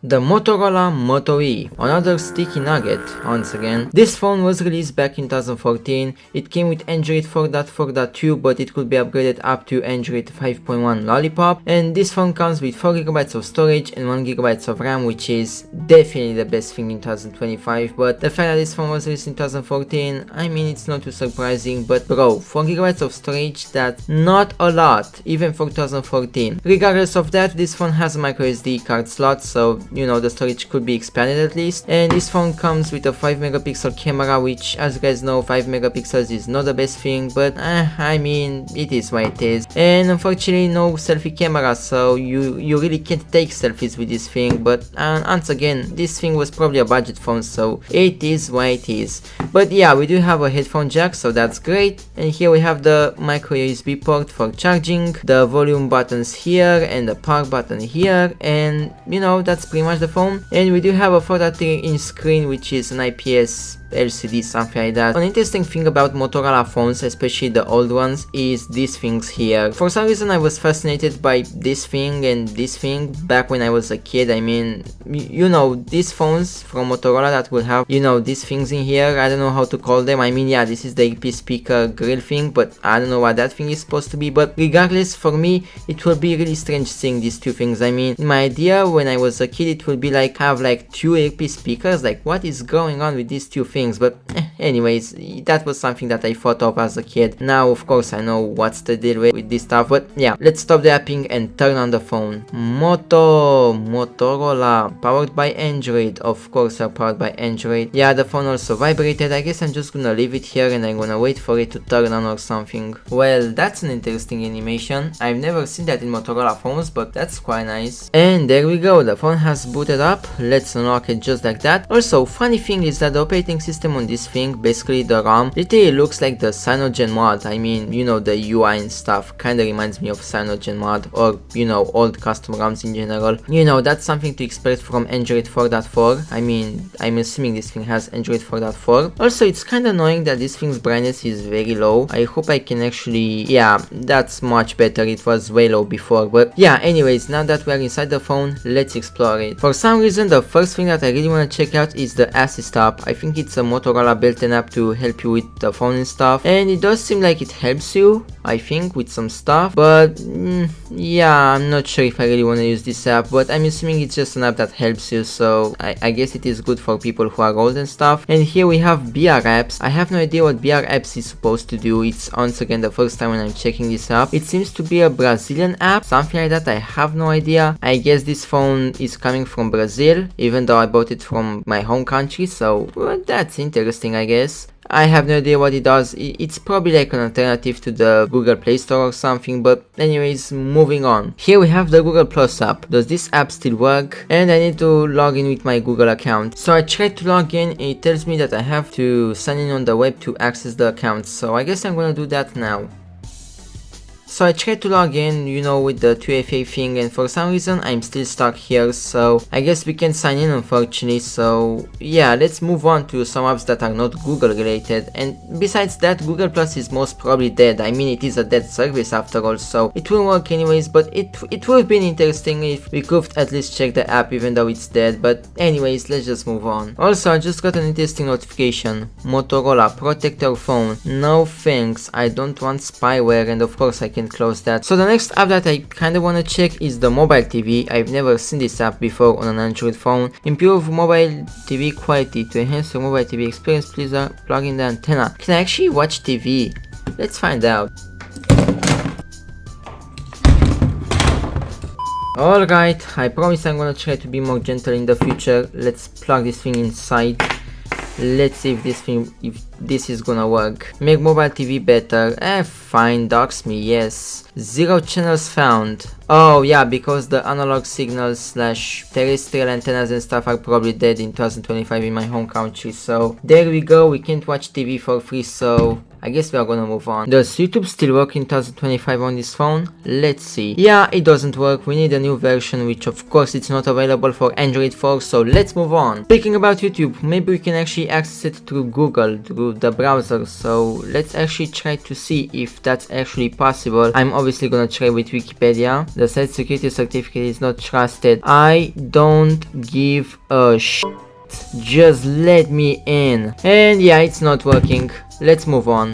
The Motorola Moto E, another sticky nugget once again. This phone was released back in 2014. It came with Android 4.4.2, but it could be upgraded up to Android 5.1 Lollipop, and this phone comes with 4GB of storage and 1GB of RAM, which is definitely the best thing in 2025. But the fact that this phone was released in 2014, I mean, it's not too surprising, but bro, 4GB of storage, that's not a lot, even for 2014. Regardless of that, this phone has a microSD card slot, so you know the storage could be expanded at least. And this phone comes with a 5MP camera, which, as you guys know, 5MP is not the best thing, but I mean, it is what it is. And unfortunately no selfie camera, so you really can't take selfies with this thing. But once again, this thing was probably a budget phone, so it is what it is. But yeah, we do have a headphone jack, so that's great. And here we have the micro USB port for charging, the volume buttons here and the power button here, and you know, that's pretty much the phone. And we do have a 4.3-inch screen, which is an IPS LCD, something like that. An interesting thing about Motorola phones, especially the old ones, is these things here. For some reason I was fascinated by this thing and this thing back when I was a kid. I mean, you know, these phones from Motorola that will have, you know, these things in here, I don't know how to call them. I mean, yeah, this is the EP speaker grill thing, but I don't know what that thing is supposed to be. But regardless, for me it will be really strange seeing these two things. I mean, my idea when I was a kid, it would be like have like two EP speakers, like what is going on with these two things? But anyways, that was something that I thought of as a kid. Now of course I know what's the deal with this stuff, but yeah, let's stop the apping and turn on the phone. Motorola, powered by Android. Of course are powered by Android. Yeah, the phone also vibrated. I guess I'm just gonna leave it here and I'm gonna wait for it to turn on or something. Well, that's an interesting animation. I've never seen that in Motorola phones, but that's quite nice. And there we go, the phone has booted up. Let's unlock it just like that. Also, funny thing is that the operating system on this thing, basically the ROM, literally looks like the Cyanogen mod. I mean, you know, the UI and stuff kinda reminds me of Cyanogen mod, or you know, old custom ROMs in general. You know, that's something to expect from Android 4.4. I mean, I'm assuming this thing has Android 4.4. Also, it's kinda annoying that this thing's brightness is very low. I hope I can actually, yeah, that's much better. It was way low before. But yeah, anyways, now that we're inside the phone, let's explore it. For some reason, the first thing that I really want to check out is the Assist app. I think it's a Motorola built-in app to help you with the phone and stuff, and it does seem like it helps you, I think, with some stuff. But yeah, I'm not sure if I really want to use this app, but I'm assuming it's just an app that helps you, so I guess it is good for people who are old and stuff. And here we have BR apps. I have no idea what BR apps is supposed to do. It's once again the first time when I'm checking this app. It seems to be a Brazilian app, something like that. I have no idea. I guess this phone is coming from Brazil, even though I bought it from my home country, so well, that's interesting, I guess. I have no idea what it does. It's probably like an alternative to the Google Play Store or something, but anyways, moving on. Here we have the Google Plus app. Does this app still work? And I need to log in with my Google account. So I tried to log in and it tells me that I have to sign in on the web to access the account, so I guess I'm gonna do that now. So I tried to log in, you know, with the 2FA thing, and for some reason I'm still stuck here, so I guess we can sign in, unfortunately. So yeah, let's move on to some apps that are not Google related. And besides that, Google Plus is most probably dead. I mean, it is a dead service after all, so it will work anyways, but it would have been interesting if we could at least check the app even though it's dead. But anyways, let's just move on. Also, I just got an interesting notification. Motorola, protect your phone. No thanks, I don't want spyware, and of course I can close that. So the next app that I kinda wanna check is the mobile TV. I've never seen this app before on an Android phone. Improve mobile TV quality. To enhance your mobile TV experience, please plug in the antenna. Can I actually watch TV? Let's find out. Alright, I promise I'm gonna try to be more gentle in the future. Let's plug this thing inside. Let's see if this is gonna work. Make mobile TV better. Fine, dox me, yes. 0 channels found. Oh yeah, because the analog signals / terrestrial antennas and stuff are probably dead in 2025 in my home country. So there we go, we can't watch TV for free, so I guess we are gonna move on. Does YouTube still work in 2025 on this phone? Let's see. Yeah, it doesn't work. We need a new version, which of course it's not available for Android 4, so let's move on. Speaking about YouTube, maybe we can actually access it through Google, through the browser, so let's actually try to see if that's actually possible. I'm obviously gonna try with Wikipedia. The site security certificate is not trusted. I don't give a shit. Just let me in. And yeah, it's not working. Let's move on.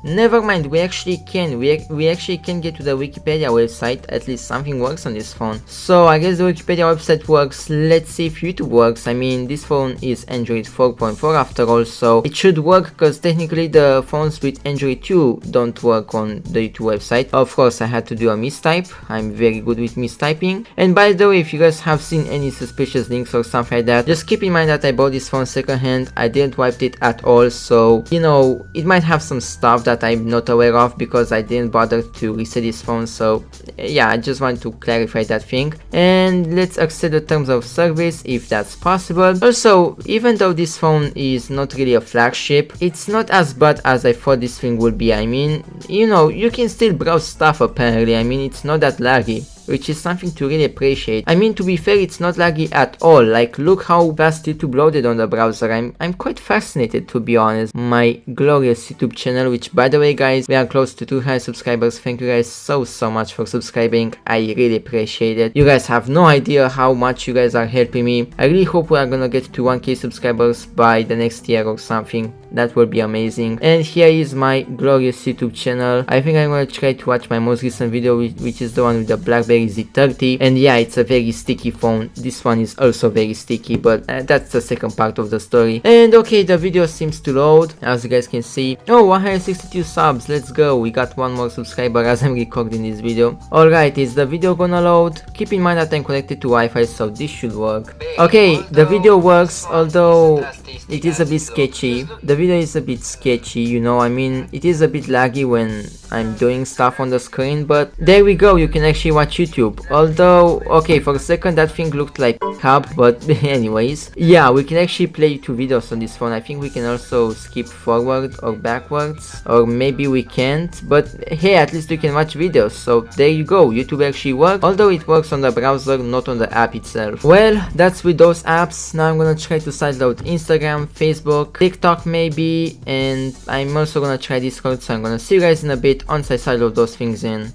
Never mind, we actually can. We actually can get to the Wikipedia website. At least something works on this phone. So I guess the Wikipedia website works. Let's see if YouTube works. I mean, this phone is Android 4.4 after all, so it should work because technically the phones with Android 2 don't work on the YouTube website. Of course, I had to do a mistype. I'm very good with mistyping. And by the way, if you guys have seen any suspicious links or something like that, just keep in mind that I bought this phone secondhand. I didn't wipe it at all, so you know, it might have some stuff that I'm not aware of because I didn't bother to reset this phone. So yeah, I just want to clarify that thing. And let's accept the terms of service if that's possible. Also, even though this phone is not really a flagship, it's not as bad as I thought this thing would be. I mean, you know, you can still browse stuff apparently. I mean, it's not that laggy, which is something to really appreciate. I mean, to be fair, it's not laggy at all. Like, look how fast YouTube loaded on the browser. I'm quite fascinated, to be honest. My glorious YouTube channel, which by the way guys, we are close to 200 subscribers. Thank you guys so much for subscribing. I really appreciate it. You guys have no idea how much you guys are helping me. I really hope we are gonna get to 1k subscribers by the next year or something. That would be amazing. And here is my glorious YouTube channel. I think I'm gonna try to watch my most recent video, which is the one with the BlackBerry Z30. And yeah, it's a very sticky phone. This one is also very sticky, but that's the second part of the story. And okay, the video seems to load, as you guys can see. Oh, 162 subs, let's go. We got one more subscriber as I'm recording this video. Alright, is the video gonna load? Keep in mind that I'm connected to Wi-Fi, so this should work. Okay, the video works, although it is a bit sketchy. The video is a bit sketchy, you know, I mean, it is a bit laggy when I'm doing stuff on the screen, but there we go, you can actually watch YouTube. Although, okay, for a second that thing looked like hub, but anyways, yeah, we can actually play YouTube videos on this phone. I think we can also skip forward or backwards, or maybe we can't, but hey, at least we can watch videos. So there you go, YouTube actually works, although it works on the browser, not on the app itself. Well, that's with those apps. Now I'm gonna try to sideload Instagram, Facebook, TikTok maybe, and I'm also gonna try Discord, so I'm gonna see you guys in a bit once I sideload those things in.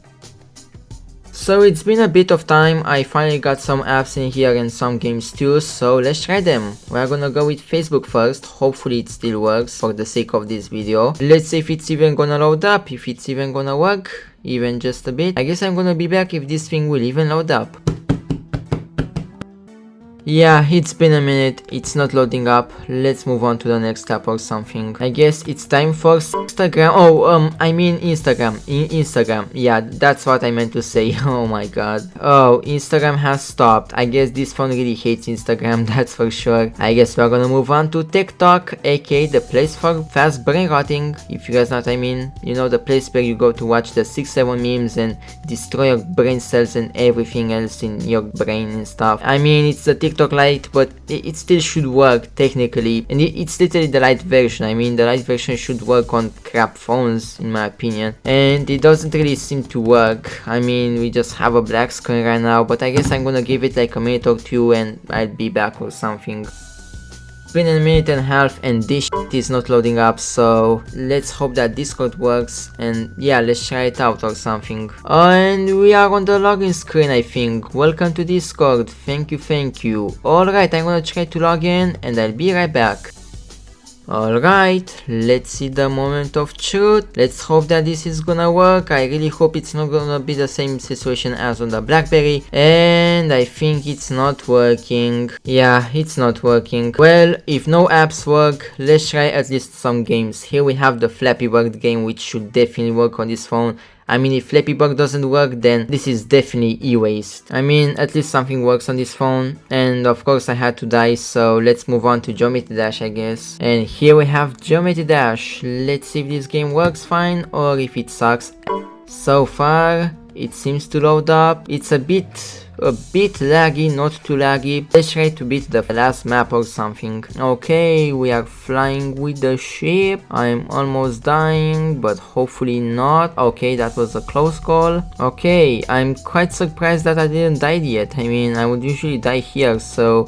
So it's been a bit of time. I finally got some apps in here and some games too, so let's try them. We're gonna go with Facebook first. Hopefully it still works for the sake of this video. Let's see if it's even gonna load up, if it's even gonna work, even just a bit. I guess I'm gonna be back if this thing will even load up. Yeah, it's been a minute, it's not loading up. Let's move on to the next app or something. I guess it's time for Instagram. Oh, I mean Instagram. Instagram. Yeah, that's what I meant to say. Oh my god. Oh, Instagram has stopped. I guess this phone really hates Instagram, that's for sure. I guess we're gonna move on to TikTok, aka the place for fast brain rotting. If you guys know what I mean. You know, the place where you go to watch the 6-7 memes and destroy your brain cells and everything else in your brain and stuff. I mean, it's the TikTok Lite, but it still should work technically, and it's literally the light version. I mean, the light version should work on crap phones in my opinion, and it doesn't really seem to work. I mean, we just have a black screen right now, but I guess I'm gonna give it like a minute or two and I'll be back or something. It's been a minute and a half and this shit is not loading up, so let's hope that Discord works, and yeah, let's try it out or something. And we are on the login screen, I think. Welcome to Discord, thank you. Alright, I'm gonna try to log in and I'll be right back. Alright, let's see the moment of truth. Let's hope that this is gonna work. I really hope it's not gonna be the same situation as on the BlackBerry. And I think it's not working. Yeah, it's not working. Well, if no apps work, let's try at least some games. Here we have the Flappy Bird game, which should definitely work on this phone. I mean, if Flappy Bird doesn't work, then this is definitely e-waste. I mean, at least something works on this phone. And of course I had to die, so let's move on to Geometry Dash, I guess. And here we have Geometry Dash. Let's see if this game works fine or if it sucks. So far, it seems to load up. It's a bit a bit laggy, not too laggy. Let's try to beat the last map or something. Okay, we are flying with the ship. I'm almost dying, but hopefully not. Okay, that was a close call. Okay, I'm quite surprised that I didn't die yet. I mean, I would usually die here, so...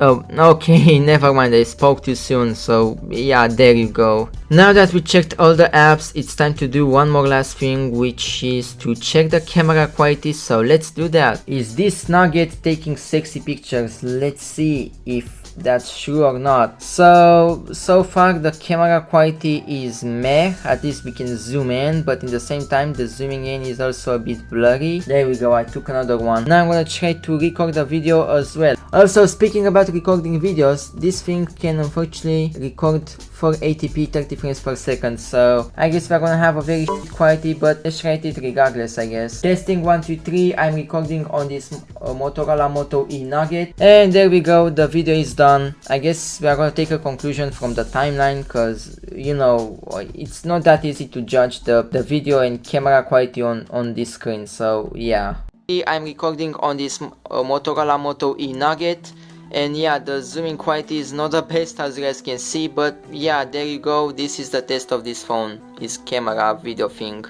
Oh, okay, never mind, I spoke too soon, so yeah, there you go. Now that we checked all the apps, it's time to do one more last thing, which is to check the camera quality, so let's do that. Is this nugget taking sexy pictures? Let's see if that's true or not. So far the camera quality is meh, at least we can zoom in, but in the same time the zooming in is also a bit blurry. There we go, I took another one. Now I'm gonna try to record the video as well. Also, speaking about recording videos, this thing can unfortunately record 480p 30 frames per second, so I guess we're gonna have a very shit quality, but let's try it regardless, I guess. Testing 1, 2, 3, I'm recording on this Motorola Moto E Nugget, and there we go, the video is done. I guess we are gonna take a conclusion from the timeline, cause you know, it's not that easy to judge the video and camera quality on this screen, so yeah. I'm recording on this Motorola Moto E Nugget, and yeah, the zooming quality is not the best as you guys can see, but yeah, there you go, this is the test of this phone, this camera video thing.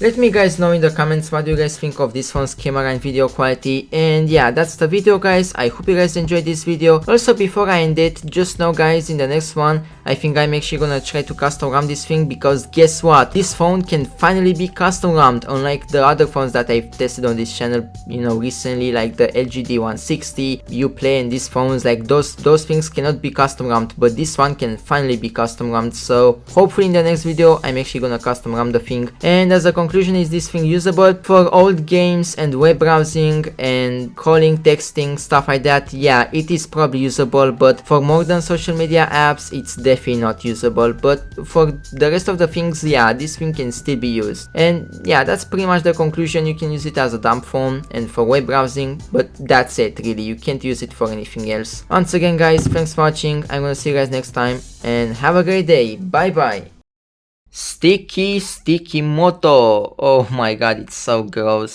Let me guys know in the comments what do you guys think of this phone's camera and video quality, and yeah, that's the video guys. I hope you guys enjoyed this video. Also, before I end it, just know guys, in the next one I think I'm actually gonna try to custom RAM this thing, because guess what, this phone can finally be custom RAMmed, unlike the other phones that I've tested on this channel, you know, recently, like the LG D160, Uplay, and these phones, like those things cannot be custom RAMmed, but this one can finally be custom RAMmed. So hopefully in the next video I'm actually gonna custom RAM the thing. And as a conclusion, is this thing usable for old games and web browsing and calling, texting, stuff like that? Yeah, it is probably usable, but for modern social media apps it's definitely not usable. But for the rest of the things, yeah, this thing can still be used. And yeah, that's pretty much the conclusion. You can use it as a dumb phone and for web browsing, but that's it really, you can't use it for anything else. Once again guys, thanks for watching, I'm gonna see you guys next time, and have a great day. Bye bye. Sticky Moto. Oh my god, it's so gross.